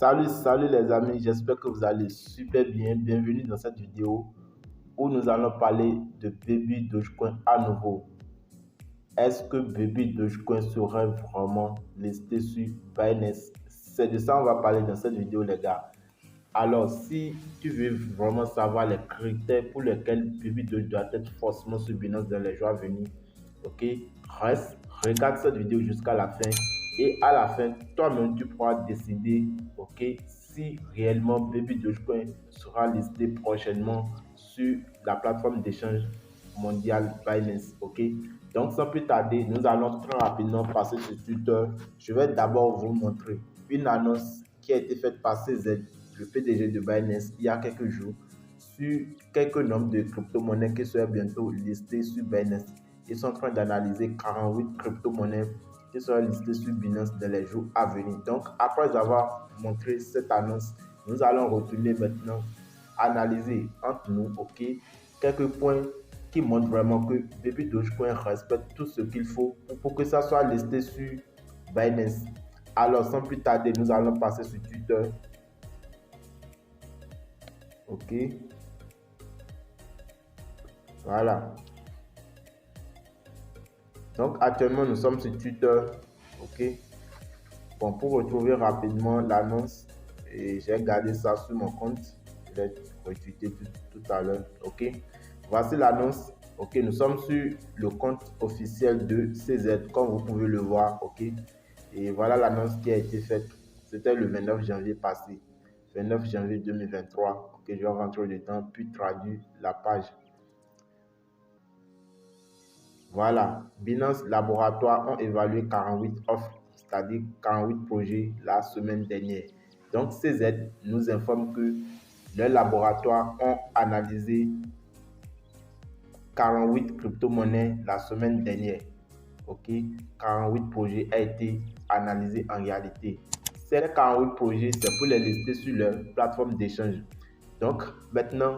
Salut les amis, j'espère que vous allez super bien. Bienvenue dans cette vidéo où nous allons parler de Baby Dogecoin à nouveau. Est-ce que Baby Dogecoin serait vraiment listé sur Binance? C'est de ça qu'on va parler dans cette vidéo les gars. Alors si tu veux vraiment savoir les critères pour lesquels Baby Doge doit être forcément sur Binance dans les jours à venir, ok, regarde cette vidéo jusqu'à la fin et à la fin, toi-même tu pourras décider, ok, si réellement Baby Dogecoin sera listé prochainement sur la plateforme d'échange mondiale Binance, ok. Donc sans plus tarder, nous allons très rapidement passer sur Twitter. Je vais d'abord vous montrer une annonce qui a été faite par CZ, le PDG de Binance, il y a quelques jours, sur quelques nombres de crypto-monnaies qui seraient bientôt listées sur Binance. Ils sont en train d'analyser 48 crypto-monnaies qui seront listées sur Binance dans les jours à venir. Donc, après avoir montré cette annonce, nous allons retourner maintenant analyser entre nous, ok, quelques points qui montrent vraiment que Baby Dogecoin respecte tout ce qu'il faut pour que ça soit listé sur Binance. Alors, sans plus tarder, nous allons passer sur Twitter. Ok. Voilà. Donc, actuellement, nous sommes sur Twitter. Ok. Bon, pour retrouver rapidement l'annonce, j'ai gardé ça sur mon compte. Je l'ai retweeté tout à l'heure. Ok. Voici l'annonce. Ok. Nous sommes sur le compte officiel de CZ, comme vous pouvez le voir. Ok. Et voilà l'annonce qui a été faite. C'était le 29 janvier passé. 29 janvier 2023. Ok. Je vais rentrer dedans, puis traduire la page. Voilà, Binance Laboratoire ont évalué 48 offres, c'est-à-dire 48 projets la semaine dernière. Donc, CZ nous informe que leurs laboratoires ont analysé 48 crypto-monnaies la semaine dernière. Ok, 48 projets ont été analysés en réalité. Ces 48 projets, c'est pour les lister sur leur plateforme d'échange. Donc, maintenant,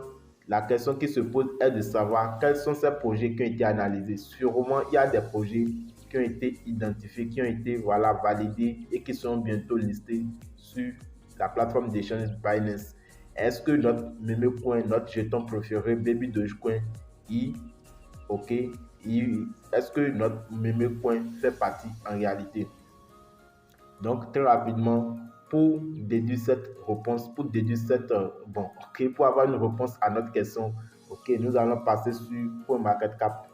la question qui se pose est de savoir quels sont ces projets qui ont été analysés. Sûrement, il y a des projets qui ont été identifiés, qui ont été validés et qui seront bientôt listés sur la plateforme d'échange Binance. Est-ce que notre meme coin, notre jeton préféré, Baby Dogecoin, ok, est-ce que notre meme coin fait partie en réalité? Donc, très rapidement, pour déduire cette réponse, pour avoir une réponse à notre question, ok, nous allons passer sur CoinMarketCap.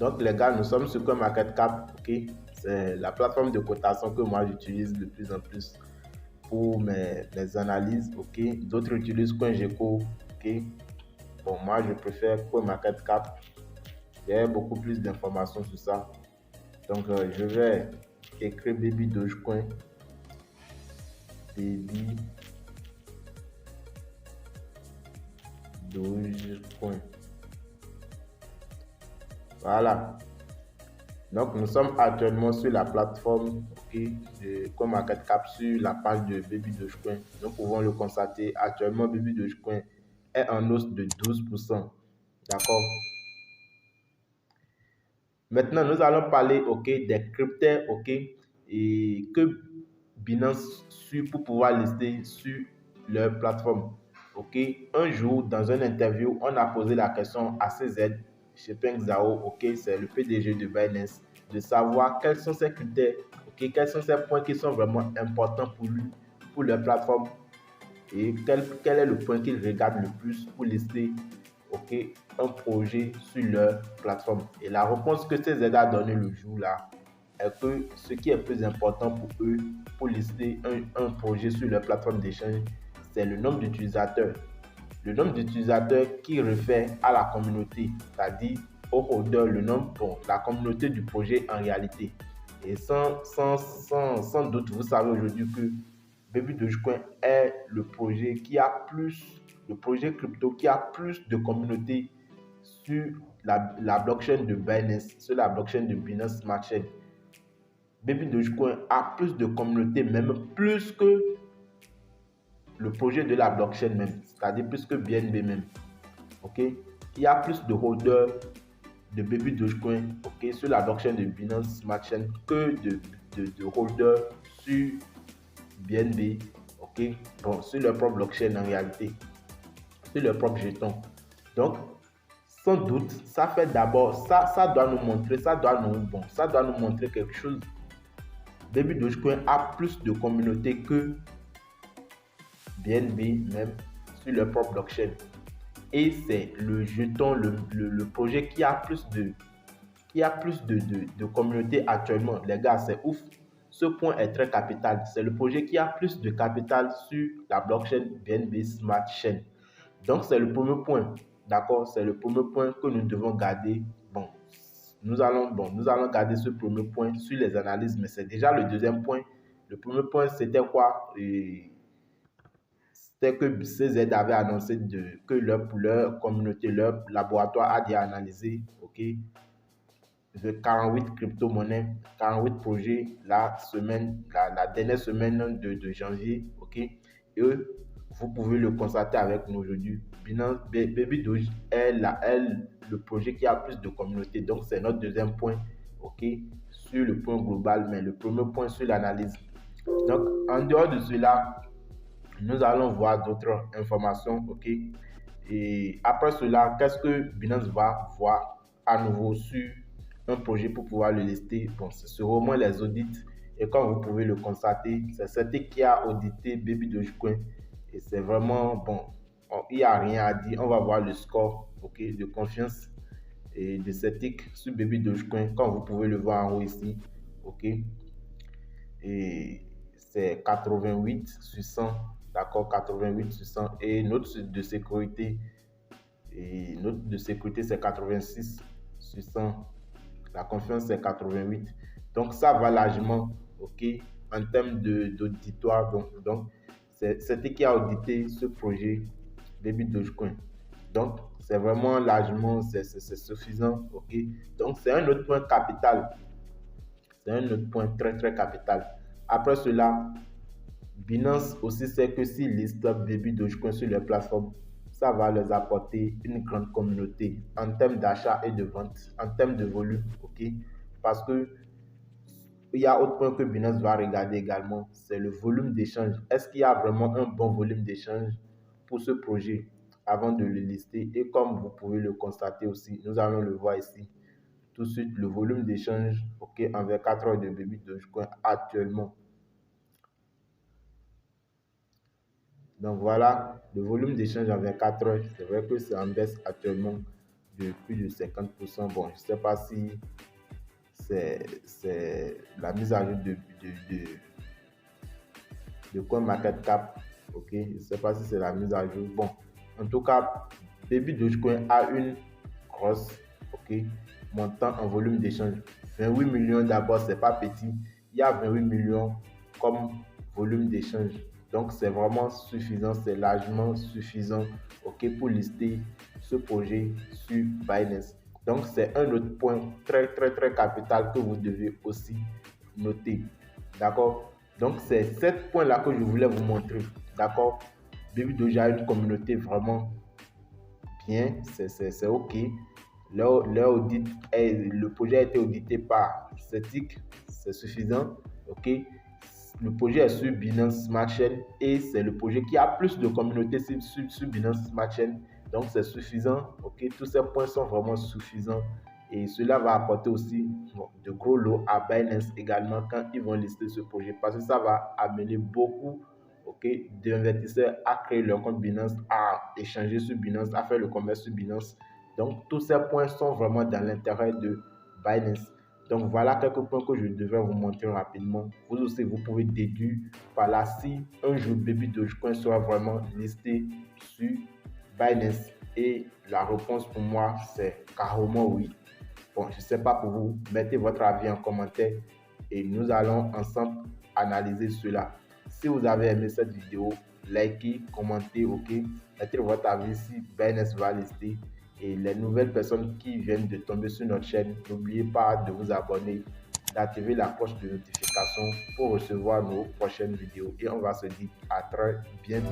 Donc, les gars, nous sommes sur CoinMarketCap, ok, c'est la plateforme de cotation que moi j'utilise de plus en plus pour mes analyses, ok. D'autres utilisent CoinGecko, ok. Bon, moi je préfère CoinMarketCap. J'ai beaucoup plus d'informations sur ça. Donc, je vais écrire Baby Dogecoin. Baby Dogecoin. Voilà. Donc, nous sommes actuellement sur la plateforme de CoinMarketCap sur la page de Baby Dogecoin. Nous pouvons le constater. Actuellement, Baby Dogecoin est en hausse de 12%. D'accord. Maintenant, nous allons parler des cryptos et que Binance suit pour pouvoir lister sur leur plateforme. Ok. Un jour, dans une interview, on a posé la question à CZ, chez Peng Zhao, c'est le PDG de Binance, de savoir quels sont ces critères, quels sont ces points qui sont vraiment importants pour lui, pour leur plateforme, et quel est le point qu'il regarde le plus pour lister un projet sur leur plateforme. Et la réponse que CZ a donnée le jour là est que ce qui est plus important pour eux pour lister un projet sur leur plateforme d'échange, c'est le nombre d'utilisateurs. Le nombre d'utilisateurs qui réfère à la communauté, c'est-à-dire au holder, le nombre, la communauté du projet en réalité. Et sans doute, vous savez aujourd'hui que Baby Dogecoin est le projet qui a plus, le projet crypto qui a plus de communauté sur la blockchain de Binance, sur la blockchain de Binance Smart Chain. Baby Dogecoin a plus de communauté, même plus que le projet de la blockchain même, c'est-à-dire plus que BNB même. Ok, il y a plus de holders de Baby Dogecoin, ok, sur la blockchain de Binance Smart Chain que de holders sur BNB, ok, bon, sur leur propre blockchain en réalité, sur leur propre jeton. Donc, sans doute, ça fait d'abord, ça doit nous montrer, ça doit nous montrer quelque chose. Baby Dogecoin a plus de communauté que BNB même sur leur propre blockchain. Et c'est le jeton, le projet qui a plus de communauté actuellement. Les gars, c'est ouf. Ce point est très capital. C'est le projet qui a plus de capital sur la blockchain BNB Smart Chain. Donc, c'est le premier point. D'accord? C'est le premier point que nous devons garder. Bon, nous allons garder ce premier point sur les analyses, mais c'est déjà le deuxième point. Le premier point, c'était quoi? C'était que CZ avait annoncé que leur communauté, leur laboratoire a déjà analysé, ok, de 48 crypto-monnaies, 48 projets la dernière semaine de janvier, ok. Et vous pouvez le constater avec nous aujourd'hui. Baby Doge est le projet qui a plus de communauté. Donc, c'est notre deuxième point, ok, sur le point global, mais le premier point sur l'analyse. Donc, en dehors de cela, nous allons voir d'autres informations, ok. Et après cela, qu'est-ce que Binance va voir à nouveau sur un projet pour pouvoir le lister? Bon, ce seront au moins les audits. Et comme vous pouvez le constater, c'est CETIC qui a audité Baby Dogecoin. Et c'est vraiment bon. Il n'y a rien à dire. On va voir le score, ok, de confiance et de CETIC sur Baby Dogecoin, comme vous pouvez le voir en haut ici, ok. Et c'est 88 sur 100, d'accord, 88 sur 100. Et notre de sécurité, c'est 86 sur 100. La confiance, c'est 88. Donc, ça va largement, ok, en termes d'auditoire. Donc c'est qui a audité ce projet Baby Dogecoin. Donc, c'est vraiment largement, c'est suffisant, ok. Donc, c'est un autre point capital. C'est un autre point très, très capital. Après cela, Binance aussi sait que s'ils listent Baby Dogecoin sur leur plateforme, ça va leur apporter une grande communauté en termes d'achat et de vente, en termes de volume, ok? Parce que il y a autre point que Binance va regarder également, c'est le volume d'échange. Est-ce qu'il y a vraiment un bon volume d'échange pour ce projet avant de le lister? Et comme vous pouvez le constater aussi, nous allons le voir ici tout de suite, le volume d'échange, ok, en 24 heures de Baby Dogecoin actuellement. Donc voilà, le volume d'échange en 24 heures, c'est vrai que c'est en baisse actuellement de plus de 50%. Bon, je ne sais pas si c'est la mise à jour de CoinMarketCap, ok, je ne sais pas si c'est la mise à jour. Bon, en tout cas, Baby Dogecoin a une grosse, ok, montant en volume d'échange. 28 millions d'abord, c'est pas petit. Il y a 28 millions comme volume d'échange. Donc, c'est vraiment suffisant, c'est largement suffisant, ok, pour lister ce projet sur Binance. Donc, c'est un autre point très, très, très capital que vous devez aussi noter. D'accord? Donc, c'est 7 points-là que je voulais vous montrer. D'accord? Baby Doge a une communauté vraiment bien, c'est ok. Le projet a été audité par CETIC, c'est suffisant, ok. Le projet est sur Binance Smart Chain et c'est le projet qui a plus de communauté sur Binance Smart Chain, donc c'est suffisant, ok. Tous ces points sont vraiment suffisants et cela va apporter aussi de gros lots à Binance également quand ils vont lister ce projet, parce que ça va amener beaucoup, ok, d'investisseurs à créer leur compte Binance, à échanger sur Binance, à faire le commerce sur Binance. Donc, tous ces points sont vraiment dans l'intérêt de Binance. Donc, voilà quelques points que je devais vous montrer rapidement. Vous aussi, vous pouvez déduire par là si un jour Baby Dogecoin sera vraiment listé sur Binance. Et la réponse pour moi, c'est carrément oui. Bon, je ne sais pas pour vous. Mettez votre avis en commentaire et nous allons ensemble analyser cela. Si vous avez aimé cette vidéo, likez, commentez, ok. Mettez votre avis si Binance va lister. Et les nouvelles personnes qui viennent de tomber sur notre chaîne, n'oubliez pas de vous abonner, d'activer la cloche de notification pour recevoir nos prochaines vidéos. Et on va se dire à très bientôt.